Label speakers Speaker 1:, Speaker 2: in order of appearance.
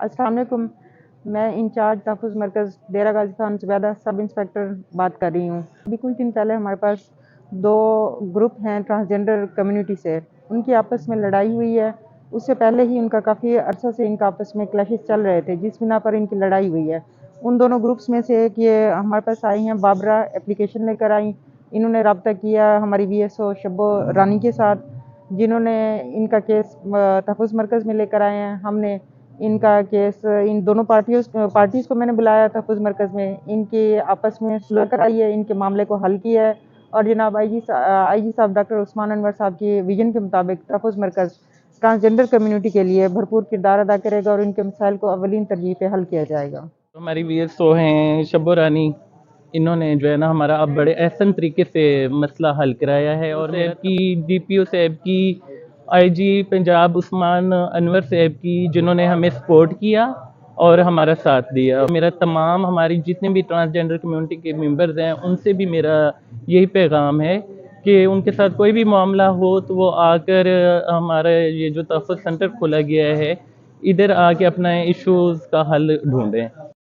Speaker 1: अस्सलाम वालेकुम। मैं इंचार्ज तहफ़्फ़ुज़ मरकज़ डेरा गाज़ी खान ज़ुबैदा सब इंस्पेक्टर बात कर रही हूँ। अभी कुछ दिन पहले हमारे पास 2 ग्रुप हैं ट्रांसजेंडर कम्युनिटी से, उनकी आपस में लड़ाई हुई है। उससे पहले ही उनका काफ़ी अरसा से इनका आपस में क्लैशेस चल रहे थे, जिस बिना पर इनकी लड़ाई हुई है। उन दोनों ग्रुप्स में से एक ये हमारे पास आई हैं बाबरा, एप्लीकेशन लेकर आई। इन्होंने राब्ता किया हमारी वीएसओ शब्बो रानी के साथ, जिन्होंने इनका केस तहफ़्फ़ुज़ मरकज़ में लेकर आए हैं। हमने इनका केस इन दोनों पार्टीज़ को मैंने बुलाया तहफ़्फ़ुज़ मरकज़ में, इनकी आपस में सुलह कराई है, इनके मामले को हल किया है और जनाब आईजी साहब डॉक्टर उस्मान अनवर साहब की विजन के मुताबिक तहफ़्फ़ुज़ मरकज़ ट्रांसजेंडर कम्युनिटी के लिए भरपूर किरदार अदा करेगा और इनके मसाइल को अव्वलीन तरजीह पे हल किया जाएगा।
Speaker 2: हमारी वीएसओ हैं शब्बो रानी, इन्होंने जो है ना हमारा अब बड़े एहसन तरीके से मसला हल कराया है। और साहब की डीपीओ साहब की, आईजी पंजाब उस्मान अनवर साहब की, जिन्होंने हमें सपोर्ट किया और हमारा साथ दिया। मेरा तमाम हमारी जितने भी ट्रांसजेंडर कम्युनिटी के मेंबर्स हैं उनसे भी मेरा यही पैगाम है कि उनके साथ कोई भी मामला हो तो वो आकर हमारा ये जो तहफ़्फ़ुज़ सेंटर खोला गया है इधर आके अपना इश्यूज़ का हल ढूंढें।